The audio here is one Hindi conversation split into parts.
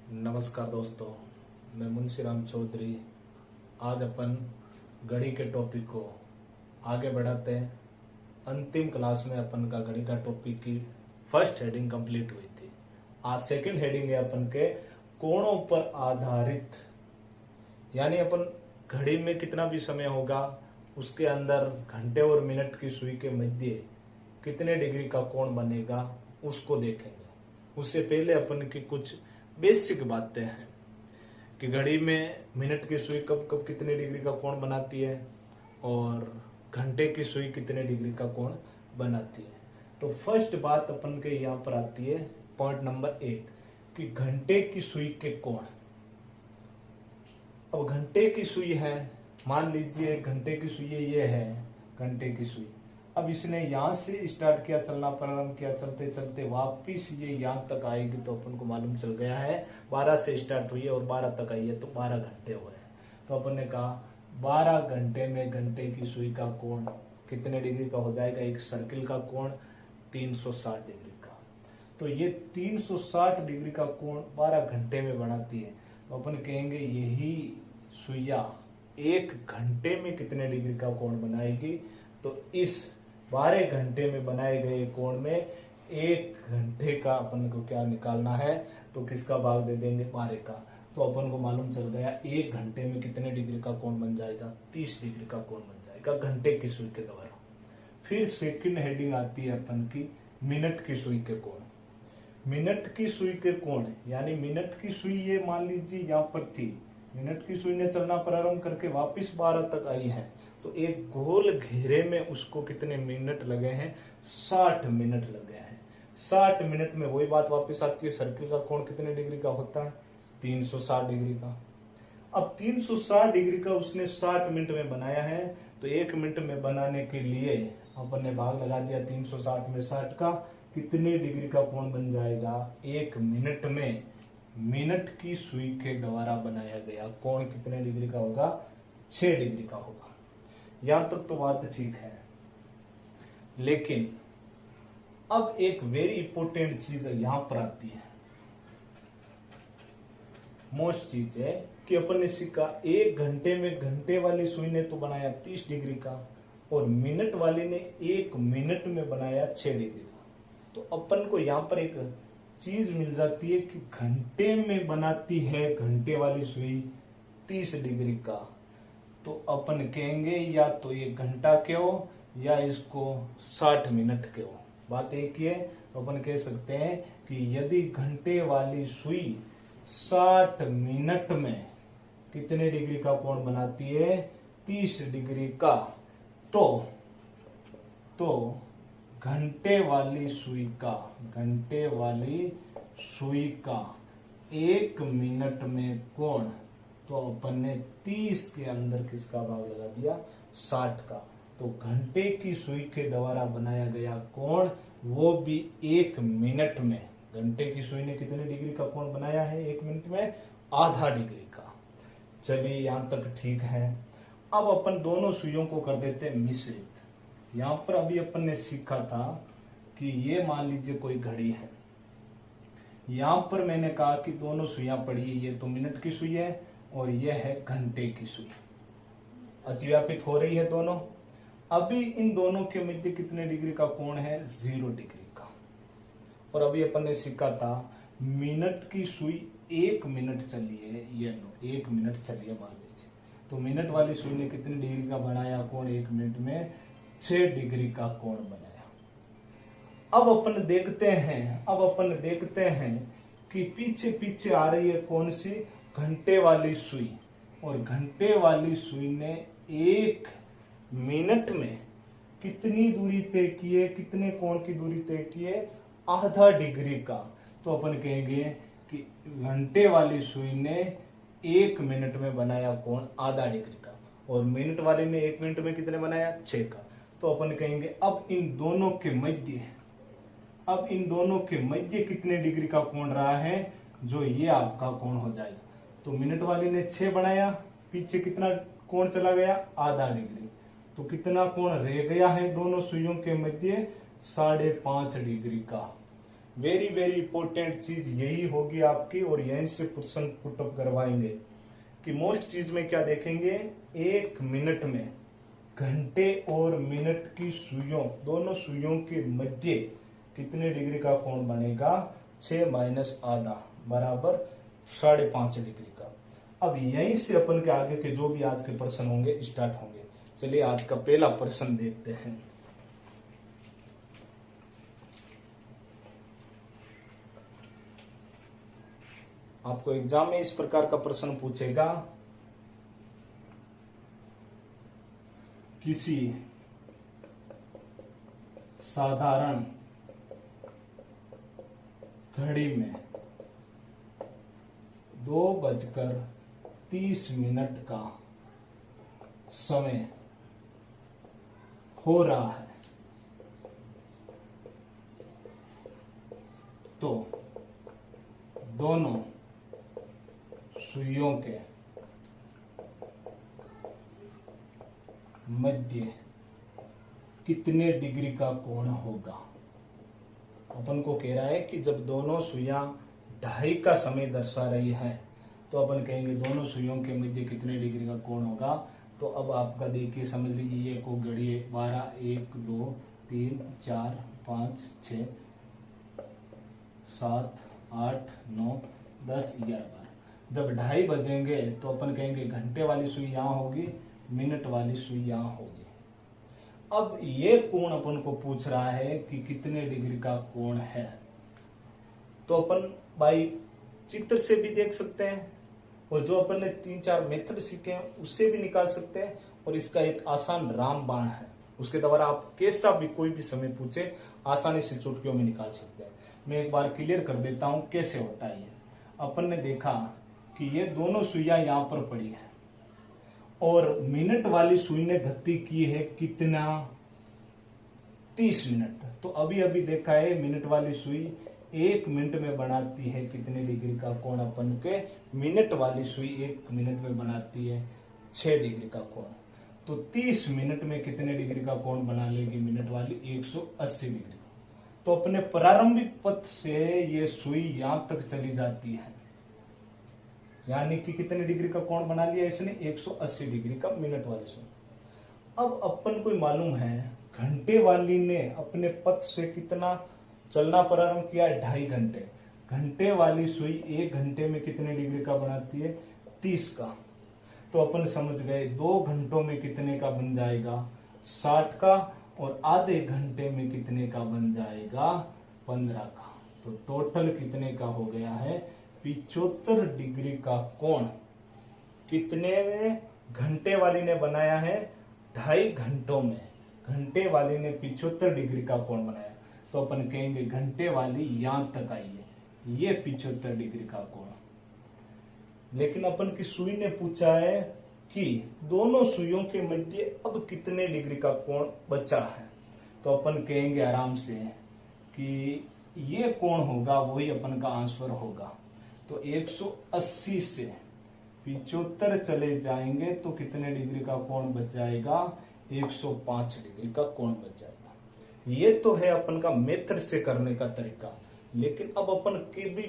नमस्कार दोस्तों, मैं मुंशीराम चौधरी। आज अपन घड़ी के टॉपिक को आगे बढ़ाते हैं। अंतिम क्लास में अपन का घड़ी का टॉपिक की फर्स्ट हेडिंग कंप्लीट हुई थी। आज सेकंड हेडिंग है अपन के कोणों पर आधारित, यानी अपन घड़ी में कितना भी समय होगा उसके अंदर घंटे और मिनट की सुई के मध्य कितने डिग्री का कोण बनेगा उसको देखेंगे। उससे पहले अपन की कुछ बेसिक बातें हैं कि घड़ी में मिनट की सुई कब कब कितने डिग्री का कोण बनाती है और घंटे की सुई कितने डिग्री का कोण बनाती है। तो फर्स्ट बात अपन के यहाँ पर आती है, पॉइंट नंबर 1 कि घंटे की सुई के कोण। अब घंटे की सुई है, मान लीजिए घंटे की सुई ये है घंटे की सुई। अब इसने यहां से स्टार्ट किया, चलना प्रारंभ किया, चलते चलते वापिस ये यहां तक आएगी तो अपन को मालूम चल गया है 12 से स्टार्ट हुई है और 12 तक आई है तो 12 घंटे हुए हैं। तो अपन ने कहा 12 घंटे में घंटे की सुई का कोण कितने डिग्री का हो जाएगा। एक सर्किल का कोण 360 डिग्री का। तो ये 360 डिग्री का कोण 12 घंटे में बनाती है। तो अपन कहेंगे यही सुइया 1 घंटे में कितने डिग्री का कोण बनाएगी। तो इस 12 घंटे में बनाए गए कोण में 1 घंटे का अपन को क्या निकालना है, तो किसका भाग दे देंगे 12 का। तो अपन को मालूम चल गया 1 घंटे में कितने डिग्री का कोण बन जाएगा, 30 डिग्री का कोण बन जाएगा घंटे की सुई के द्वारा। फिर सेकंड हेडिंग आती है अपन की मिनट की सुई के कोण। मिनट की सुई के कोण यानी मिनट की सुई ये मान लीजिए यहाँ पर थी, मिनट की सुई ने चलना प्रारंभ करके वापिस 12 तक आई है तो एक गोल घेरे में उसको कितने मिनट लगे हैं, 60 मिनट लगे हैं। 60 मिनट में वही बात वापस आती है, सर्किल का कोण कितने डिग्री का होता है, 360 डिग्री का। अब 360 डिग्री का उसने 60 मिनट में बनाया है तो 1 मिनट में बनाने के लिए अपन ने भाग लगा दिया 360 में 60 का, कितने डिग्री का कोण बन जाएगा। 1 मिनट में मिनट की सुई के द्वारा बनाया गया कोण कितने डिग्री का होगा, 6 डिग्री का होगा। यहां तक तो बात ठीक है, लेकिन अब एक वेरी इंपॉर्टेंट चीज यहां पर आती है। मोस्ट चीज है कि अपन ने सीखा 1 घंटे में घंटे वाली सुई ने तो बनाया 30 डिग्री का और मिनट वाली ने 1 मिनट में बनाया 6 डिग्री का। तो अपन को यहां पर एक चीज मिल जाती है कि घंटे में बनाती है घंटे वाली सुई 30 डिग्री का। तो अपन कहेंगे या तो ये घंटा के हो या इसको 60 मिनट के हो, बात एक ही है। तो अपन कह सकते हैं कि यदि घंटे वाली सुई 60 मिनट में कितने डिग्री का कोण बनाती है, 30 डिग्री का, तो घंटे वाली सुई का 1 मिनट में कोण, तो अपन ने 30 के अंदर किसका भाग लगा दिया, 60 का। तो घंटे की सुई के द्वारा बनाया गया कोण वो भी 1 मिनट में, घंटे की सुई ने कितने डिग्री का कोण बनाया है 1 मिनट में, आधा डिग्री का। चलिए यहां तक ठीक है। अब अपन दोनों सुइयों को कर देते हैं मिश्रित। यहां पर अभी अपन ने सीखा था कि ये मान लीजिए कोई घड़ी है, यहां पर मैंने कहा कि दोनों सुइयां पड़ी है, ये तो मिनट की सुई है और यह है घंटे की सुई, अतिव्यापित हो रही है दोनों। अभी इन दोनों के मध्य कितने डिग्री का कोण है, 0 डिग्री का। और अभी अपन ने सीखा था मिनट की सुई 1 मिनट चली है, ये 1 मिनट चली है मान लीजिए, तो मिनट वाली सुई ने कितने डिग्री का बनाया कोण, 1 मिनट में 6 डिग्री का कोण बनाया। अब अपन देखते हैं कि पीछे पीछे आ रही है कौन सी, घंटे वाली सुई, और घंटे वाली सुई ने 1 मिनट में कितनी दूरी तय की है, कितने कोण की दूरी तय की है, आधा डिग्री का। तो अपन कहेंगे कि घंटे वाली सुई ने 1 मिनट में बनाया कोण आधा डिग्री का और मिनट वाली ने 1 मिनट में कितने बनाया, 6 का। तो अपन कहेंगे अब इन दोनों के मध्य कितने डिग्री का कोण रहा है, जो ये आपका कोण हो जाएगा। तो मिनट वाली ने 6 बनाया, पीछे कितना कोण चला गया, आधा डिग्री। तो कितना कोण रह गया है दोनों सुइयों के मध्य, 5.5 डिग्री का। वेरी वेरी इंपॉर्टेंट चीज यही होगी आपकी, और यहीं से प्रश्न पुटअप करवाएंगे कि मोस्ट चीज में क्या देखेंगे, 1 मिनट में घंटे और मिनट की सुइयों, दोनों सुइयों के मध्य कितने डिग्री का कोण बनेगा, 6 माइनस आधा बराबर 5.5 डिग्री का। अब यहीं से अपन के आगे के जो भी आज के प्रश्न होंगे स्टार्ट होंगे। चलिए आज का पहला प्रश्न देखते हैं। आपको एग्जाम में इस प्रकार का प्रश्न पूछेगा, किसी साधारण घड़ी में 2:30 का समय हो रहा है, तो दोनों सुइयों के मध्य कितने डिग्री का कोण होगा। अपन को कह रहा है कि जब दोनों सुइयां 2:30 का समय दर्शा रही है, तो अपन कहेंगे दोनों सुइयों के मध्य कितने डिग्री का कोण होगा। तो अब आपका देखिए समझ लीजिए, ये को घड़ी 12, 1, 2, 3, 4, 5, 6, 7, 8, 9, 10, 11, 12। जब 2:30 बजेंगे तो अपन कहेंगे घंटे वाली सुई यहां होगी, मिनट वाली सुई यहां होगी। अब ये कोण अपन को पूछ रहा है कि कितने डिग्री का कोण है, तो अपन भाई चित्र से भी देख सकते हैं, और जो अपन ने 3-4 मेथड सीखे हैं उससे भी निकाल सकते हैं, और इसका एक आसान रामबाण है, उसके द्वारा आप कैसा भी कोई भी समय पूछे आसानी से चुटकियों में निकाल सकते हैं। मैं एक बार क्लियर कर देता हूं कैसे होता है ये। अपन ने देखा कि ये दोनों सुइयां यहां पर पड़ी है, और मिनट वाली सुई ने गति की है कितना, 30 मिनट। तो अभी अभी देखा है मिनट वाली सुई 1 मिनट में बनाती है कितने डिग्री का कोण, अपन के मिनट वाली सुई 1 मिनट में बनाती है 6 डिग्री का कोण। तो 30 मिनट में कितने डिग्री का कोण बना लेगी मिनट वाली, 180 डिग्री। तो अपने प्रारंभिक पथ से ये सुई यहां तक चली जाती है, यानी कि कितने डिग्री का कोण बना लिया इसने, 180 डिग्री का मिनट वाली सुई। अब अपन को मालूम है घंटे वाली ने अपने पथ से कितना चलना प्रारंभ किया, 2.5 घंटे। घंटे वाली सुई 1 घंटे में कितने डिग्री का बनाती है, 30 का। तो अपन समझ गए 2 घंटों में कितने का बन जाएगा, 60 का, और आधे घंटे में कितने का बन जाएगा, 15 का। तो टोटल कितने का हो गया है, 75 डिग्री का कोण कितने में घंटे वाली ने बनाया है, 2.5 घंटों में घंटे वाली ने 75 डिग्री का कोण बनाया। तो अपन कहेंगे घंटे वाली यहां तक आई है, ये 75 डिग्री का कोण। लेकिन अपन की सुई ने पूछा है कि दोनों सुइयों के मध्य अब कितने डिग्री का कोण बचा है। तो अपन कहेंगे आराम से कि ये कोण होगा, वही अपन का आंसर होगा। तो 180 से 75 चले जाएंगे तो कितने डिग्री का कोण बच जाएगा, 105 डिग्री का कोण बच जाएगा। ये तो है अपन का मेथड से करने का तरीका। लेकिन अब अपन के भी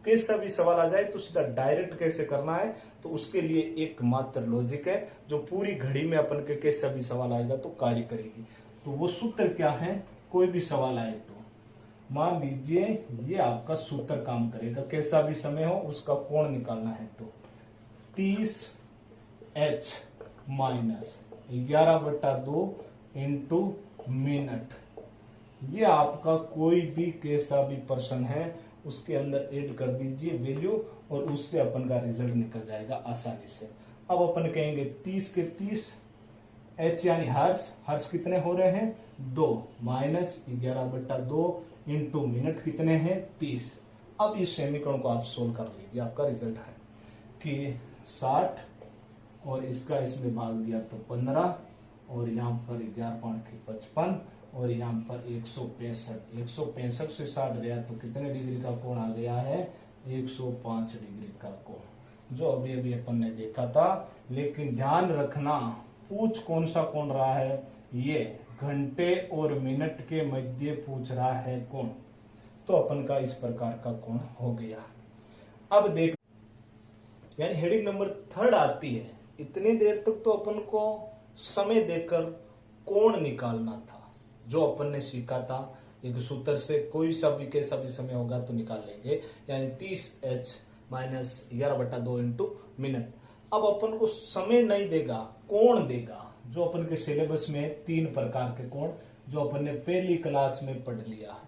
कैसा भी सवाल आ जाए तो सीधा डायरेक्ट कैसे करना है, तो उसके लिए एक मात्र लॉजिक है जो पूरी घड़ी में अपन के कैसा भी सवाल आएगा तो कार्य करेगी। तो वो सूत्र क्या है, कोई भी सवाल आए तो मान लीजिए ये आपका सूत्र काम करेगा, कैसा भी समय हो उसका कोण निकालना है तो 30h माइनस 11/2 इंटू मिनट। ये आपका कोई भी कैसा भी पर्सन है उसके अंदर ऐड कर दीजिए वैल्यू, और उससे अपन का रिजल्ट निकल जाएगा आसानी से। अब अपन कहेंगे 30 के 30, h यानी हर्ष कितने हो रहे हैं, 2 माइनस 11/2 इंटू मिनट कितने हैं, 30। अब इस समीकरण को आप सोल्व कर लीजिए, आपका रिजल्ट है कि 60 और इसका इसमें भाग दिया तो 15, और यहाँ पर 11/55, और यहाँ पर 165 से 60 गया तो कितने डिग्री का कोण आ गया है, 105 डिग्री का कोण, जो अभी अभी अपन ने देखा था। लेकिन ध्यान रखना पूछ कौन सा कोण रहा है, ये घंटे और मिनट के मध्य पूछ रहा है कोण। तो अपन का इस प्रकार का कोण हो गया। अब देख, यानी हेडिंग नंबर 3 आती है, इतनी देर तक तो अपन को समय देकर कोण निकालना था, जो अपन ने सीखा था एक सूत्र से, कोई सा भी कैसा भी समय होगा तो निकाल लेंगे, यानी 30h माइनस 11/2 इंटू मिनट। अब अपन को समय नहीं देगा, कोण देगा, जो अपन के सिलेबस में 3 प्रकार के कोण जो अपन ने पहली क्लास में पढ़ लिया,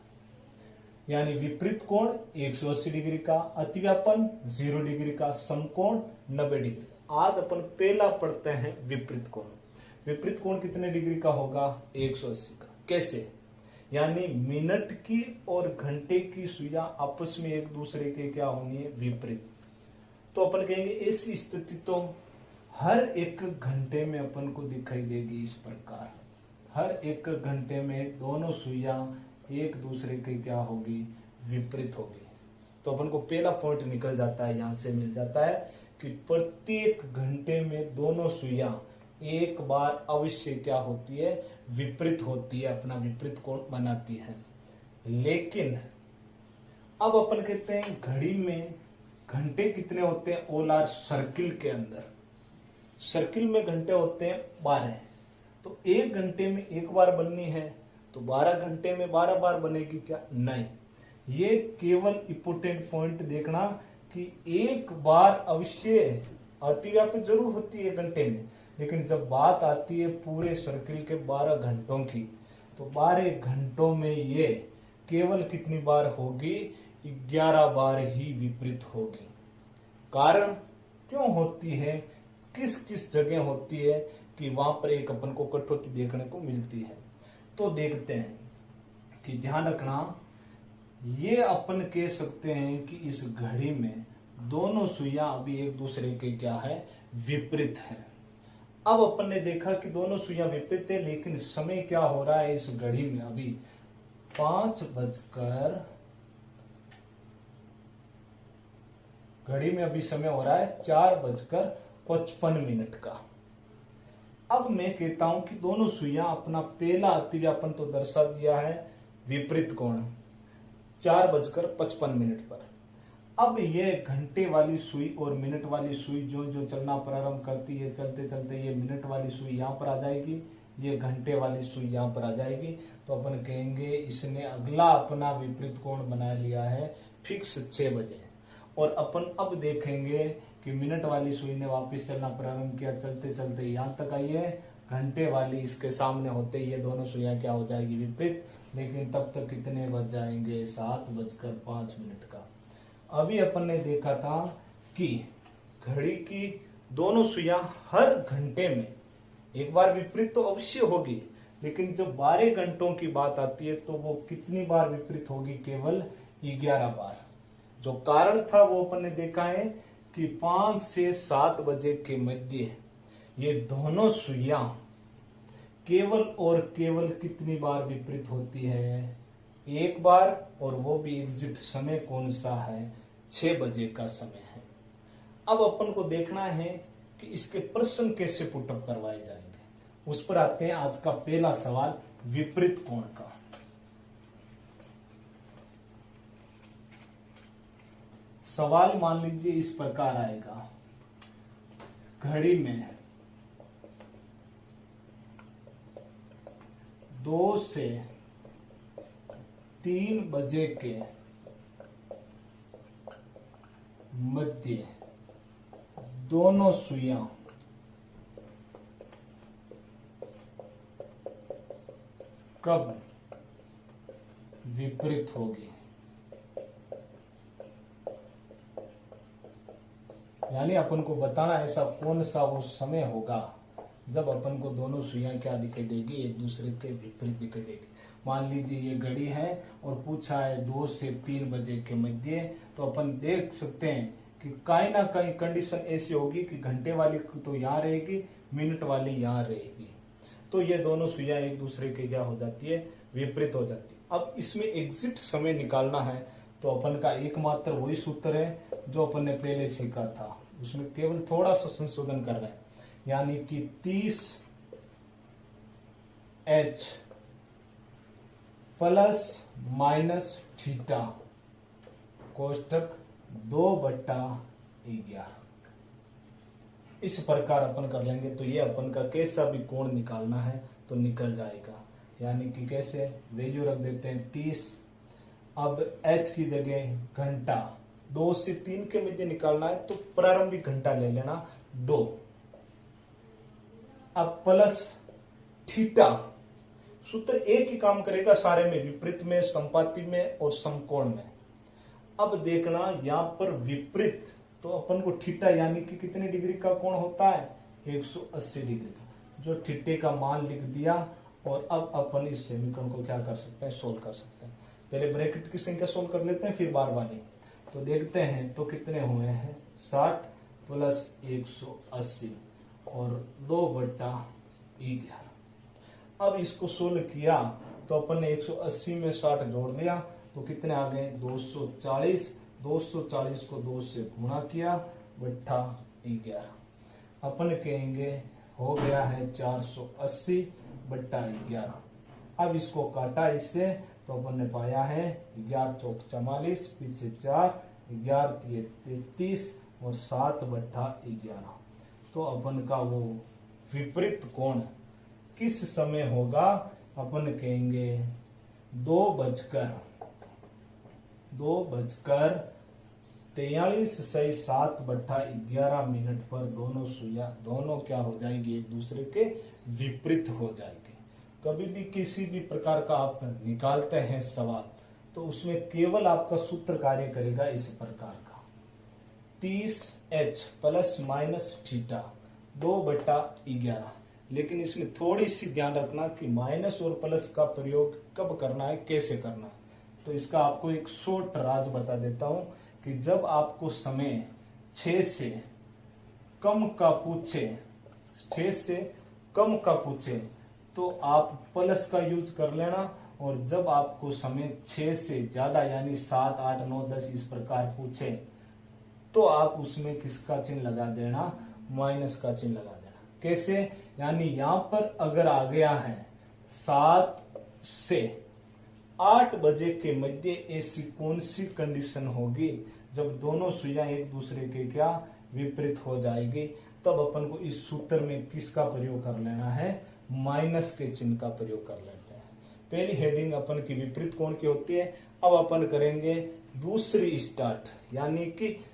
यानी विपरीत कोण 180 डिग्री का, अतिव्यापन 0 डिग्री का, समकोण 90 डिग्री। आज अपन पहला पढ़ते हैं विपरीत कोण। विपरीत कोण कितने डिग्री का होगा? 180 का। कैसे? यानी मिनट की और घंटे की सुइयां आपस में एक दूसरे के क्या होनी है? विपरीत। तो अपन कहेंगे ऐसी स्थिति तो हर एक घंटे में अपन को दिखाई देगी इस प्रकार। हर एक घंटे में दोनों सुइयां एक दूसरे के क्या होगी? विपरीत होगी। तो अपन को पहला पॉइंट निकल जाता है, यहां से मिल जाता है कि प्रत्येक घंटे में दोनों सुइयां एक बार अवश्य क्या होती है? विपरीत होती है, अपना विपरीत कोण बनाती है। लेकिन अब अपन कहते हैं घड़ी में घंटे कितने होते हैं? ऑल आर सर्किल के अंदर, सर्किल में घंटे होते हैं 12। तो एक घंटे में एक बार बननी है, तो 12 घंटे में 12 बार बनेगी क्या? नहीं। ये केवल इंपोर्टेंट पॉइंट देखना कि एक बार अवश्य अतिव्यापी जरूर होती है घंटे में, लेकिन जब बात आती है पूरे सर्किल के 12 घंटों की, तो 12 घंटों में ये केवल कितनी बार होगी? 11 बार ही विपरीत होगी। कारण क्यों होती है? किस किस जगह होती है कि वहां पर एक अपन को कटौती देखने को मिलती है? तो देखते हैं कि ध्यान रखना, ये अपन कह सकते हैं कि इस घड़ी में दोनों सुइयां अभी एक दूसरे के क्या है? विपरीत है। अब अपन ने देखा कि दोनों सुइयां विपरीत है, लेकिन समय क्या हो रहा है इस घड़ी में? अभी 5 बजकर, घड़ी में अभी समय हो रहा है 4:55 का। अब मैं कहता हूं कि दोनों सुइयां अपना पहला अतिव्यापन तो दर्शा दिया है, विपरीत कोण 4:55 पर। अब ये घंटे वाली सुई और मिनट वाली सुई जो जो चलना प्रारंभ करती है, चलते चलते ये मिनट वाली सुई यहां पर आ जाएगी, ये घंटे वाली सुई यहां पर आ जाएगी। तो अपन कहेंगे इसने अगला अपना विपरीत कोण बना लिया है फिक्स 6 बजे। और अपन अब देखेंगे कि मिनट वाली सुई ने वापस चलना प्रारंभ किया, चलते चलते यहां तक आई है, घंटे वाली इसके सामने होते ही ये दोनों सुइयां क्या हो जाएगी? विपरीत। लेकिन तब तक कितने बज जाएंगे? 7:05 का। अभी अपन ने देखा था कि घड़ी की दोनों सुइयां हर घंटे में एक बार विपरीत तो अवश्य होगी, लेकिन जब 12 घंटों की बात आती है तो वो कितनी बार विपरीत होगी? केवल 11 बार। जो कारण था वो अपन ने देखा है कि 5 से 7 बजे के मध्य ये दोनों सुइयां केवल और केवल कितनी बार विपरीत होती है? एक बार, और वो भी एग्जिट समय कौन सा है? 6 बजे का समय है। अब अपन को देखना है कि इसके प्रश्न कैसे पुटअप करवाए जाएंगे। उस पर आते हैं। आज का पहला सवाल विपरीत कोण का। सवाल मान लीजिए इस प्रकार आएगा, घड़ी में 2 से 3 बजे के मध्य दोनों सुइयां कब विपरीत होगी? यानी अपन को बताना ऐसा कौन सा वो समय होगा जब अपन को दोनों सुइयां क्या दिखाई देगी? एक दूसरे के विपरीत दिखाई देगी। मान लीजिए ये घड़ी है और पूछा है 2 से 3 बजे के मध्य, तो अपन देख सकते हैं कि कहीं ना कहीं कंडीशन ऐसी होगी कि घंटे वाली तो यहाँ रहेगी, मिनट वाली यहाँ रहेगी। तो ये दोनों सुइयां एक दूसरे के क्या हो जाती है? विपरीत हो जाती है। अब इसमें एग्जिट समय निकालना है, तो अपन का एकमात्र वही सूत्र है जो अपन ने पहले सीखा था, उसमें केवल थोड़ा सा संशोधन कर रहे हैं, यानी कि 30H प्लस माइनस थीटा कोष्टक 2/11 इस प्रकार अपन कर लेंगे तो ये अपन का कैसा भी कोण निकालना है तो निकल जाएगा। यानी कि कैसे वैल्यू रख देते हैं 30। अब h की जगह घंटा 2 से 3 के मध्य निकालना है तो प्रारंभिक घंटा ले लेना 2। अब प्लस थीटा सूत्र एक ही काम करेगा सारे में, विपरीत में, समपाती में और समकोण में। अब देखना यहां पर विपरीत तो अपन को थीटा यानी कि कितने डिग्री का कोण होता है 180 डिग्री का, जो थीटे का मान लिख दिया। और अब अपन इस समीकरण को क्या कर सकते हैं, सोल्व कर सकते हैं। पहले ब्रैकेट की संख्या सोल्व कर लेते हैं फिर बार वाली। तो देखते हैं तो कितने हुए हैं 60 प्लस 180 और 2/11। अब इसको सोल्व किया तो अपन ने 180 में 60 जोड़ दिया तो कितने आ गए 240। 240 को 2 से गुणा किया बट्टा 11। अपन कहेंगे हो गया है 480 बट्टा 11। अब इसको काटा इससे तो अपन ने पाया है 11 चौक 44, पीछे 4, 11 33 और 7/11। तो अपन का वो विपरीत कोण किस समय होगा, अपन कहेंगे 2:43 सही 7/11 मिनट पर दोनों सुइयां दोनों क्या हो जाएगी, एक दूसरे के विपरीत हो जाएगी। कभी भी किसी भी प्रकार का आप निकालते हैं सवाल तो उसमें केवल आपका सूत्र कार्य करेगा इस प्रकार का 30h प्लस माइनस थीटा 2/11। लेकिन इसमें थोड़ी सी ध्यान रखना कि माइनस और प्लस का प्रयोग कब करना है, कैसे करना है। तो इसका आपको एक शॉर्ट राज बता देता हूं कि जब आपको समय 6 से कम का पूछे तो आप प्लस का यूज कर लेना। और जब आपको समय 6 से ज्यादा यानी 7, 8, 9, 10 इस प्रकार पूछे तो आप उसमें किसका चिन्ह लगा देना, माइनस का चिन्ह लगा देना। कैसे, यानी यहां पर अगर आ गया है 7 से 8 बजे के मध्य ऐसी कौन सी कंडीशन होगी जब दोनों सुइयां एक दूसरे के क्या विपरीत हो जाएगी, तब अपन को इस सूत्र में किसका प्रयोग कर लेना है, माइनस के चिन्ह का प्रयोग कर लेते हैं। पहली हेडिंग अपन की विपरीत कोण की होती है। अब अपन करेंगे दूसरी स्टार्ट, यानी कि